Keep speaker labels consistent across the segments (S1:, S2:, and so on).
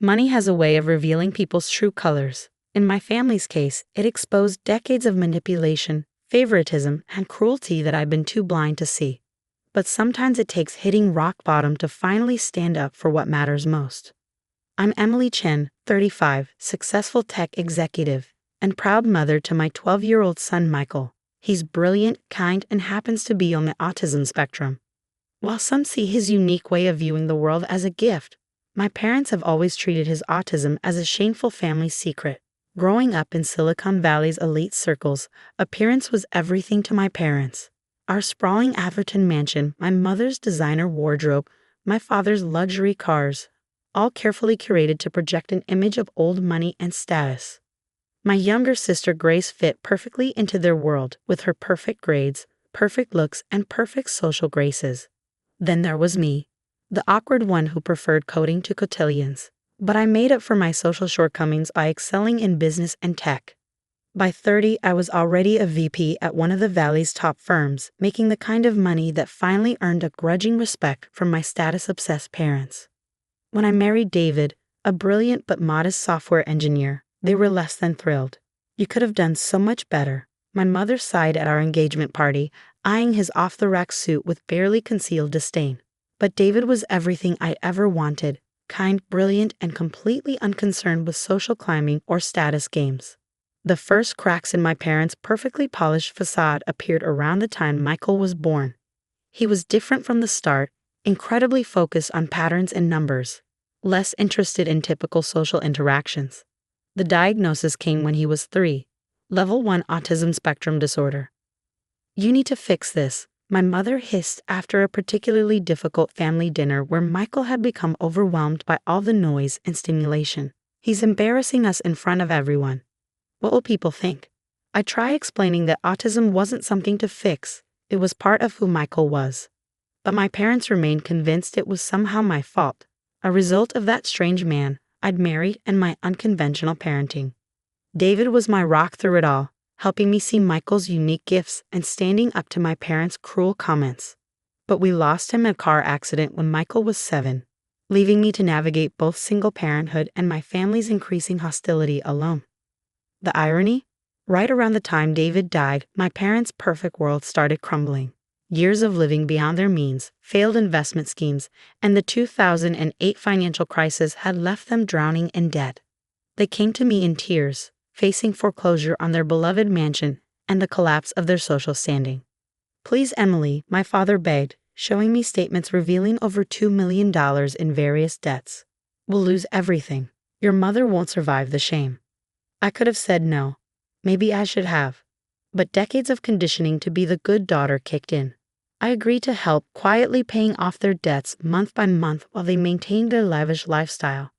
S1: Money has a way of revealing people's true colors. In my family's case, it exposed decades of manipulation, favoritism, and cruelty that I've been too blind to see. But sometimes it takes hitting rock bottom to finally stand up for what matters most. I'm Emily Chen, 35, successful tech executive, and proud mother to my 12-year-old son Michael. He's brilliant, kind, and happens to be on the autism spectrum. While some see his unique way of viewing the world as a gift, my parents have always treated his autism as a shameful family secret. Growing up in Silicon Valley's elite circles, appearance was everything to my parents. Our sprawling Atherton mansion, my mother's designer wardrobe, my father's luxury cars, all carefully curated to project an image of old money and status. My younger sister Grace fit perfectly into their world with her perfect grades, perfect looks, and perfect social graces. Then there was me, the awkward one who preferred coding to cotillions. But I made up for my social shortcomings by excelling in business and tech. By 30, I was already a VP at one of the Valley's top firms, making the kind of money that finally earned a grudging respect from my status-obsessed parents. When I married David, a brilliant but modest software engineer, they were less than thrilled. "You could have done so much better," my mother sighed at our engagement party, eyeing his off-the-rack suit with barely concealed disdain. But David was everything I ever wanted: kind, brilliant, and completely unconcerned with social climbing or status games. The first cracks in my parents' perfectly polished facade appeared around the time Michael was born. He was different from the start, incredibly focused on patterns and numbers, less interested in typical social interactions. The diagnosis came when he was 3, level 1 autism spectrum disorder. "You need to fix this," my mother hissed after a particularly difficult family dinner where Michael had become overwhelmed by all the noise and stimulation. "He's embarrassing us in front of everyone. What will people think?" I tried explaining that autism wasn't something to fix, it was part of who Michael was. But my parents remained convinced it was somehow my fault, a result of that strange man I'd married and my unconventional parenting. David was my rock through it all, helping me see Michael's unique gifts and standing up to my parents' cruel comments. But we lost him in a car accident when Michael was 7, leaving me to navigate both single parenthood and my family's increasing hostility alone. The irony? Right around the time David died, my parents' perfect world started crumbling. Years of living beyond their means, failed investment schemes, and the 2008 financial crisis had left them drowning in debt. They came to me in tears, facing foreclosure on their beloved mansion and the collapse of their social standing. "Please, Emily," my father begged, showing me statements revealing over $2 million in various debts. "We'll lose everything. Your mother won't survive the shame." I could have said no. Maybe I should have. But decades of conditioning to be the good daughter kicked in. I agreed to help, quietly paying off their debts month by month while they maintained their lavish lifestyle.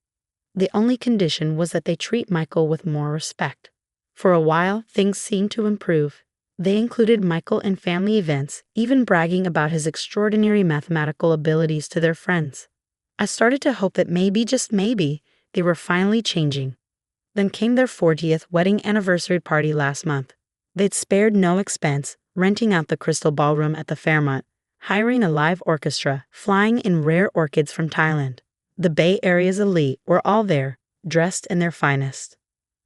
S1: The only condition was that they treat Michael with more respect. For a while, things seemed to improve. They included Michael in family events, even bragging about his extraordinary mathematical abilities to their friends. I started to hope that maybe, just maybe, they were finally changing. Then came their 40th wedding anniversary party last month. They'd spared no expense, renting out the Crystal Ballroom at the Fairmont, hiring a live orchestra, flying in rare orchids from Thailand. The Bay Area's elite were all there, dressed in their finest.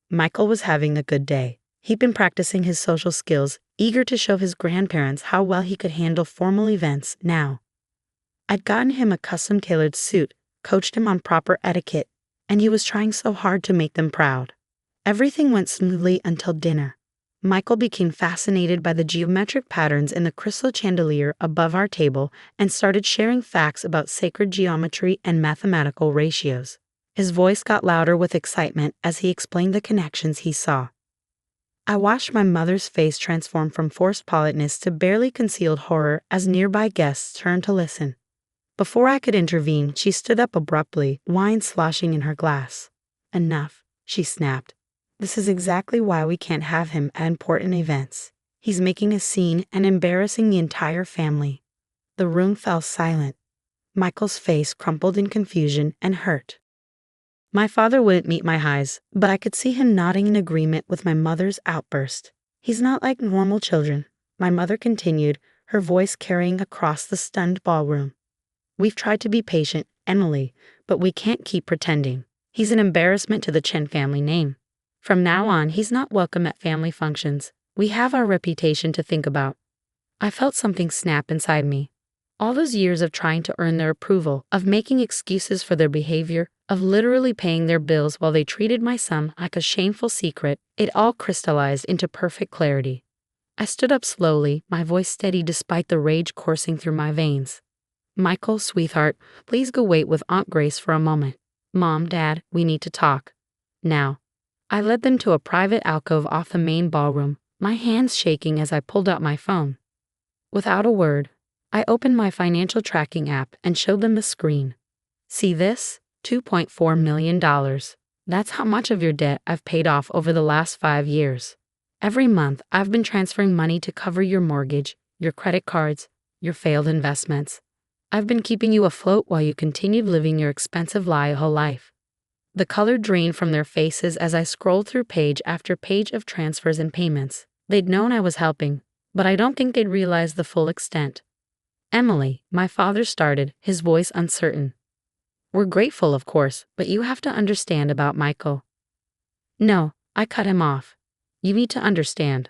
S1: Michael was having a good day. He'd been practicing his social skills, eager to show his grandparents how well he could handle formal events now. I'd gotten him a custom-tailored suit, coached him on proper etiquette, and he was trying so hard to make them proud. Everything went smoothly until dinner. Michael became fascinated by the geometric patterns in the crystal chandelier above our table and started sharing facts about sacred geometry and mathematical ratios. His voice got louder with excitement as he explained the connections he saw. I watched my mother's face transform from forced politeness to barely concealed horror as nearby guests turned to listen. Before I could intervene, she stood up abruptly, wine sloshing in her glass. "Enough," she snapped. "This is exactly why we can't have him at important events. He's making a scene and embarrassing the entire family." The room fell silent. Michael's face crumpled in confusion and hurt. My father wouldn't meet my highs, but I could see him nodding in agreement with my mother's outburst. "He's not like normal children," my mother continued, her voice carrying across the stunned ballroom. "We've tried to be patient, Emily, but we can't keep pretending. He's an embarrassment to the Chen family name. From now on, he's not welcome at family functions. We have our reputation to think about." I felt something snap inside me. All those years of trying to earn their approval, of making excuses for their behavior, of literally paying their bills while they treated my son like a shameful secret, it all crystallized into perfect clarity. I stood up slowly, my voice steady despite the rage coursing through my veins. "Michael, sweetheart, please go wait with Aunt Grace for a moment. Mom, Dad, we need to talk. Now." I led them to a private alcove off the main ballroom, my hands shaking as I pulled out my phone. Without a word, I opened my financial tracking app and showed them the screen. "See this? $2.4 million. That's how much of your debt I've paid off over the last 5 years. Every month, I've been transferring money to cover your mortgage, your credit cards, your failed investments. I've been keeping you afloat while you continued living your expensive lie whole life." The color drained from their faces as I scrolled through page after page of transfers and payments. They'd known I was helping, but I don't think they'd realized the full extent. "Emily," my father started, his voice uncertain. "We're grateful, of course, but you have to understand about Michael." "No," I cut him off. "You need to understand.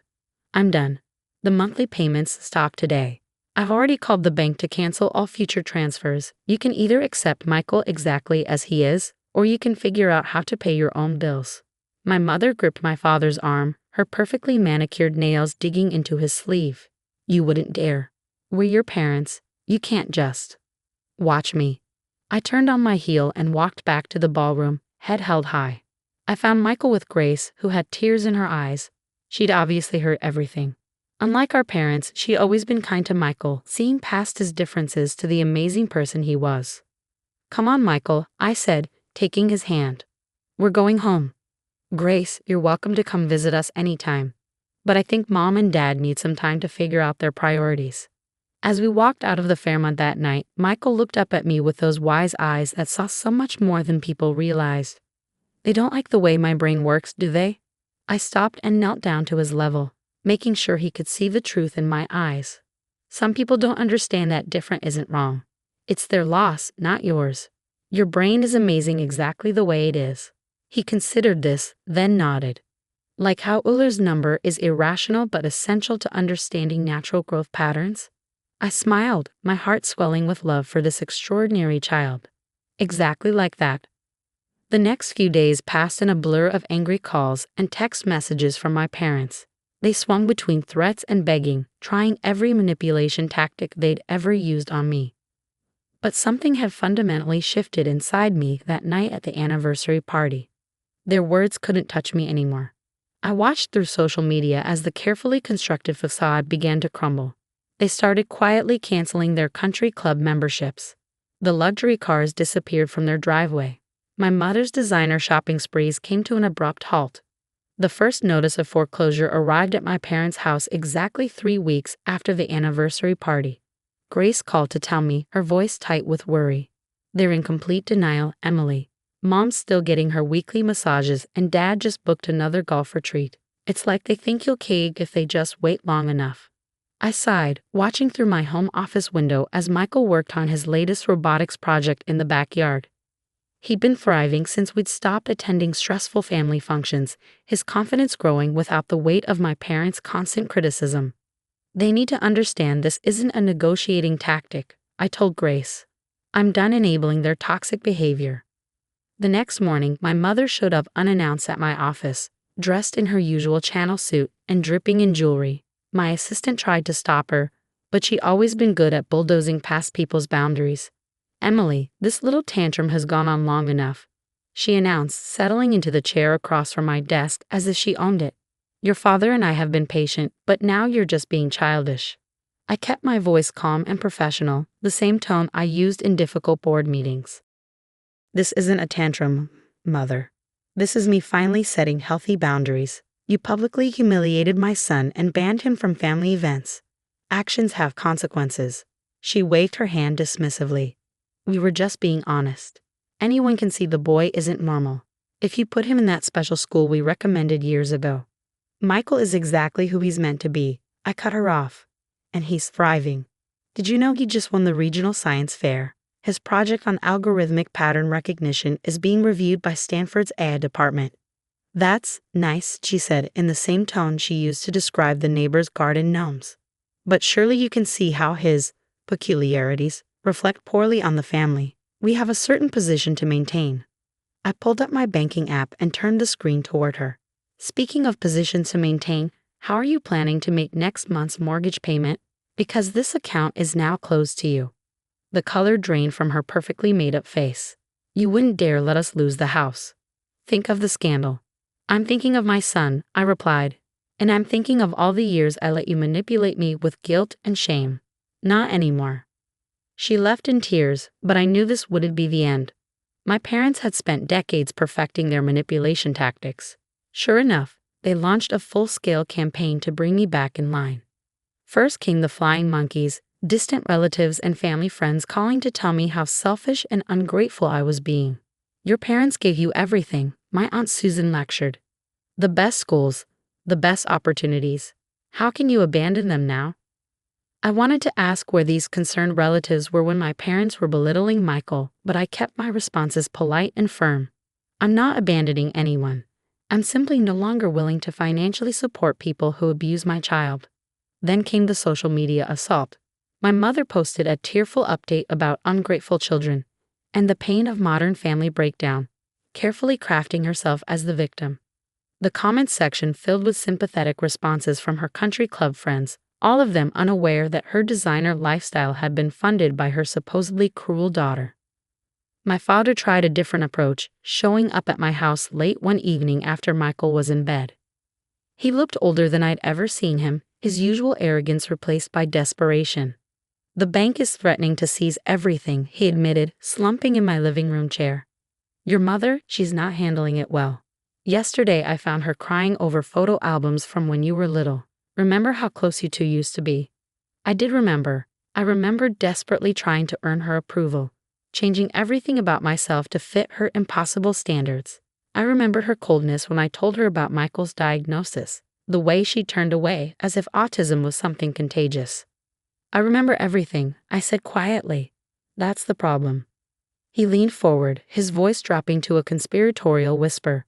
S1: I'm done. The monthly payments stop today. I've already called the bank to cancel all future transfers. You can either accept Michael exactly as he is, or you can figure out how to pay your own bills." My mother gripped my father's arm, her perfectly manicured nails digging into his sleeve. "You wouldn't dare. We're your parents. You can't just." "Watch me." I turned on my heel and walked back to the ballroom, head held high. I found Michael with Grace, who had tears in her eyes. She'd obviously heard everything. Unlike our parents, she'd always been kind to Michael, seeing past his differences to the amazing person he was. "Come on, Michael," I said, taking his hand. "We're going home. Grace, you're welcome to come visit us anytime. But I think Mom and Dad need some time to figure out their priorities." As we walked out of the Fairmont that night, Michael looked up at me with those wise eyes that saw so much more than people realized. "They don't like the way my brain works, do they?" I stopped and knelt down to his level, making sure he could see the truth in my eyes. "Some people don't understand that different isn't wrong. It's their loss, not yours. Your brain is amazing exactly the way it is." He considered this, then nodded. "Like how Euler's number is irrational but essential to understanding natural growth patterns?" I smiled, my heart swelling with love for this extraordinary child. "Exactly like that." The next few days passed in a blur of angry calls and text messages from my parents. They swung between threats and begging, trying every manipulation tactic they'd ever used on me. But something had fundamentally shifted inside me that night at the anniversary party. Their words couldn't touch me anymore. I watched through social media as the carefully constructed facade began to crumble. They started quietly canceling their country club memberships. The luxury cars disappeared from their driveway. My mother's designer shopping sprees came to an abrupt halt. The first notice of foreclosure arrived at my parents' house exactly 3 weeks after the anniversary party. Grace called to tell me, her voice tight with worry. "They're in complete denial, Emily. Mom's still getting her weekly massages and Dad just booked another golf retreat. It's like they think you'll cave if they just wait long enough." I sighed, watching through my home office window as Michael worked on his latest robotics project in the backyard. He'd been thriving since we'd stopped attending stressful family functions, his confidence growing without the weight of my parents' constant criticism. "They need to understand this isn't a negotiating tactic," I told Grace. "I'm done enabling their toxic behavior." The next morning, my mother showed up unannounced at my office, dressed in her usual channel suit and dripping in jewelry. My assistant tried to stop her, but she'd always been good at bulldozing past people's boundaries. "Emily, this little tantrum has gone on long enough," she announced, settling into the chair across from my desk as if she owned it. "Your father and I have been patient, but now you're just being childish." I kept my voice calm and professional, the same tone I used in difficult board meetings. "This isn't a tantrum, Mother. This is me finally setting healthy boundaries. You publicly humiliated my son and banned him from family events. Actions have consequences." She waved her hand dismissively. "We were just being honest. Anyone can see the boy isn't normal. If you put him in that special school we recommended years ago. Michael is exactly who he's meant to be." I cut her off. "And he's thriving. Did you know he just won the regional science fair? His project on algorithmic pattern recognition is being reviewed by Stanford's AI department. That's nice, she said in the same tone she used to describe the neighbor's garden gnomes. But surely you can see how his peculiarities reflect poorly on the family. We have a certain position to maintain. I pulled up my banking app and turned the screen toward her. Speaking of positions to maintain, how are you planning to make next month's mortgage payment? Because this account is now closed to you. The color drained from her perfectly made-up face. You wouldn't dare let us lose the house. Think of the scandal. I'm thinking of my son, I replied. And I'm thinking of all the years I let you manipulate me with guilt and shame. Not anymore. She left in tears, but I knew this wouldn't be the end. My parents had spent decades perfecting their manipulation tactics. Sure enough, they launched a full-scale campaign to bring me back in line. First came the flying monkeys, distant relatives and family friends calling to tell me how selfish and ungrateful I was being. Your parents gave you everything, my Aunt Susan lectured. The best schools, the best opportunities. How can you abandon them now? I wanted to ask where these concerned relatives were when my parents were belittling Michael, but I kept my responses polite and firm. I'm not abandoning anyone. I'm simply no longer willing to financially support people who abuse my child. Then came the social media assault. My mother posted a tearful update about ungrateful children and the pain of modern family breakdown, carefully crafting herself as the victim. The comments section filled with sympathetic responses from her country club friends, all of them unaware that her designer lifestyle had been funded by her supposedly cruel daughter. My father tried a different approach, showing up at my house late one evening after Michael was in bed. He looked older than I'd ever seen him, his usual arrogance replaced by desperation. The bank is threatening to seize everything, he admitted, slumping in my living room chair. Your mother, she's not handling it well. Yesterday I found her crying over photo albums from when you were little. Remember how close you two used to be? I did remember. I remembered desperately trying to earn her approval, changing everything about myself to fit her impossible standards. I remembered her coldness when I told her about Michael's diagnosis, the way she turned away as if autism was something contagious. I remember everything, I said quietly. That's the problem. He leaned forward, his voice dropping to a conspiratorial whisper.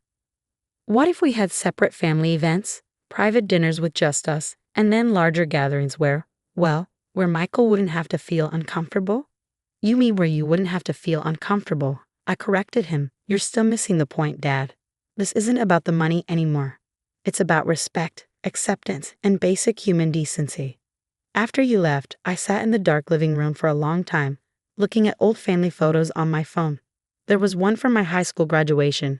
S1: What if we had separate family events, private dinners with just us, and then larger gatherings where Michael wouldn't have to feel uncomfortable? You mean where you wouldn't have to feel uncomfortable? I corrected him. You're still missing the point, Dad. This isn't about the money anymore. It's about respect, acceptance, and basic human decency. After you left, I sat in the dark living room for a long time, looking at old family photos on my phone. There was one from my high school graduation,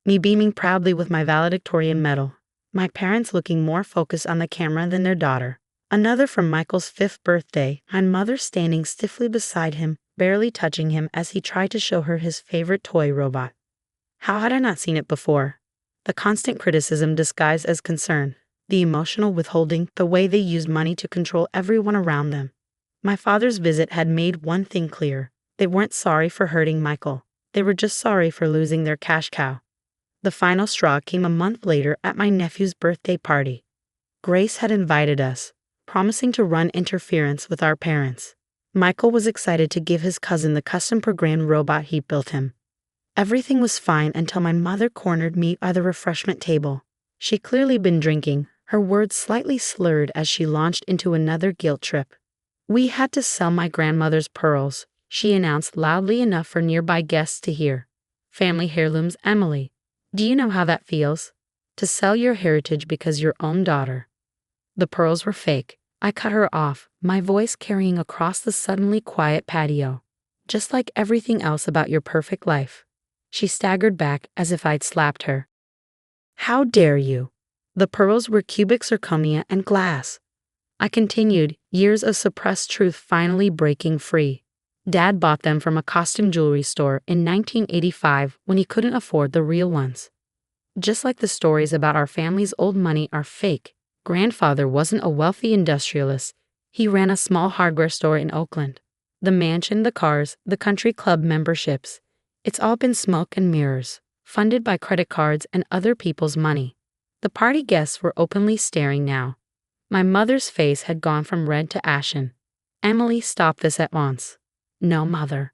S1: me beaming proudly with my valedictorian medal, my parents looking more focused on the camera than their daughter. Another from Michael's 5th birthday, my mother standing stiffly beside him, barely touching him as he tried to show her his favorite toy robot. How had I not seen it before? The constant criticism disguised as concern, the emotional withholding, the way they used money to control everyone around them. My father's visit had made one thing clear. They weren't sorry for hurting Michael. They were just sorry for losing their cash cow. The final straw came a month later at my nephew's birthday party. Grace had invited us, promising to run interference with our parents. Michael was excited to give his cousin the custom-programmed robot he built him. Everything was fine until my mother cornered me by the refreshment table. She'd clearly been drinking, her words slightly slurred as she launched into another guilt trip. We had to sell my grandmother's pearls, she announced loudly enough for nearby guests to hear. Family heirlooms, Emily. Do you know how that feels? To sell your heritage because your own daughter. The pearls were fake. I cut her off, my voice carrying across the suddenly quiet patio. Just like everything else about your perfect life. She staggered back as if I'd slapped her. How dare you? The pearls were cubic zirconia and glass. I continued, years of suppressed truth finally breaking free. Dad bought them from a costume jewelry store in 1985 when he couldn't afford the real ones. Just like the stories about our family's old money are fake, Grandfather wasn't a wealthy industrialist. He ran a small hardware store in Oakland. The mansion, the cars, the country club memberships. It's all been smoke and mirrors, funded by credit cards and other people's money. The party guests were openly staring now. My mother's face had gone from red to ashen. Emily, stop this at once. No, Mother.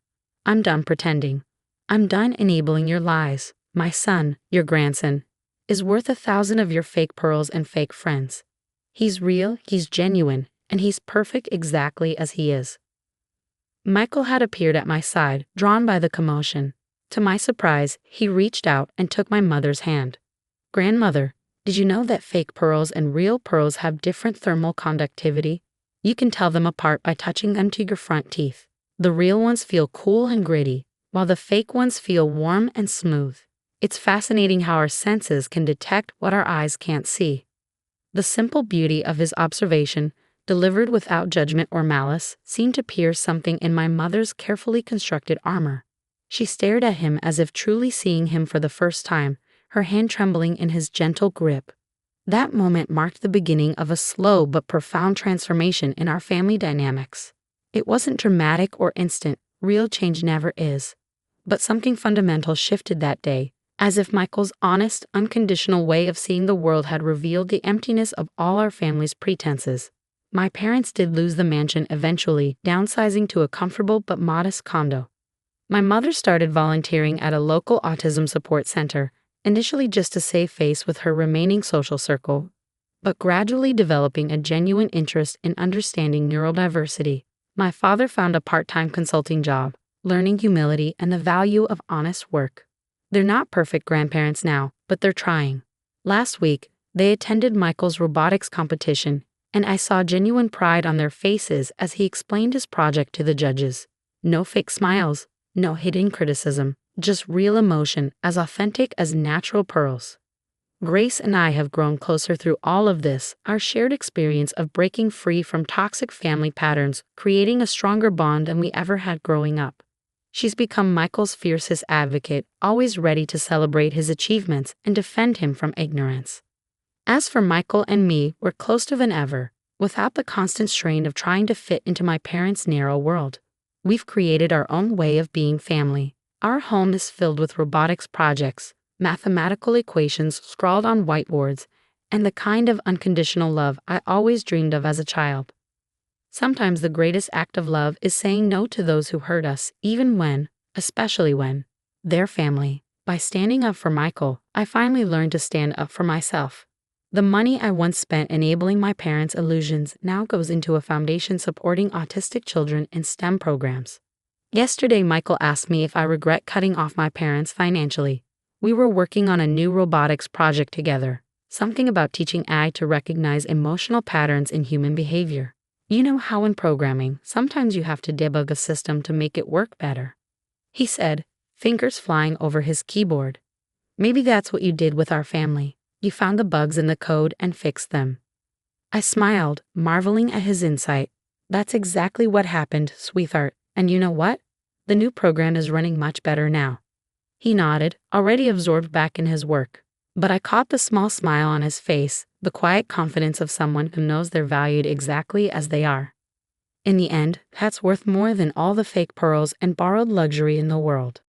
S1: I'm done pretending. I'm done enabling your lies. My son, your grandson, is worth 1,000 of your fake pearls and fake friends. He's real, he's genuine, and he's perfect exactly as he is. Michael had appeared at my side, drawn by the commotion. To my surprise, he reached out and took my mother's hand. Grandmother, did you know that fake pearls and real pearls have different thermal conductivity? You can tell them apart by touching them to your front teeth. The real ones feel cool and gritty, while the fake ones feel warm and smooth. It's fascinating how our senses can detect what our eyes can't see. The simple beauty of his observation, delivered without judgment or malice, seemed to pierce something in my mother's carefully constructed armor. She stared at him as if truly seeing him for the first time, her hand trembling in his gentle grip. That moment marked the beginning of a slow but profound transformation in our family dynamics. It wasn't dramatic or instant, real change never is. But something fundamental shifted that day, as if Michael's honest, unconditional way of seeing the world had revealed the emptiness of all our family's pretenses. My parents did lose the mansion eventually, downsizing to a comfortable but modest condo. My mother started volunteering at a local autism support center, initially just to save face with her remaining social circle, but gradually developing a genuine interest in understanding neurodiversity. My father found a part-time consulting job, learning humility and the value of honest work. They're not perfect grandparents now, but they're trying. Last week, they attended Michael's robotics competition, and I saw genuine pride on their faces as he explained his project to the judges. No fake smiles, no hidden criticism, just real emotion, as authentic as natural pearls. Grace and I have grown closer through all of this, our shared experience of breaking free from toxic family patterns, creating a stronger bond than we ever had growing up. She's become Michael's fiercest advocate, always ready to celebrate his achievements and defend him from ignorance. As for Michael and me, we're closer than ever, without the constant strain of trying to fit into my parents' narrow world. We've created our own way of being family. Our home is filled with robotics projects, mathematical equations scrawled on whiteboards, and the kind of unconditional love I always dreamed of as a child. Sometimes the greatest act of love is saying no to those who hurt us, even when, especially when, they're family. By standing up for Michael, I finally learned to stand up for myself. The money I once spent enabling my parents' illusions now goes into a foundation supporting autistic children in STEM programs. Yesterday, Michael asked me if I regret cutting off my parents financially. We were working on a new robotics project together, something about teaching AI to recognize emotional patterns in human behavior. You know how in programming, sometimes you have to debug a system to make it work better. He said, fingers flying over his keyboard. Maybe that's what you did with our family. You found the bugs in the code and fixed them. I smiled, marveling at his insight. That's exactly what happened, sweetheart. And you know what? The new program is running much better now. He nodded, already absorbed back in his work. But I caught the small smile on his face, the quiet confidence of someone who knows they're valued exactly as they are. In the end, that's worth more than all the fake pearls and borrowed luxury in the world.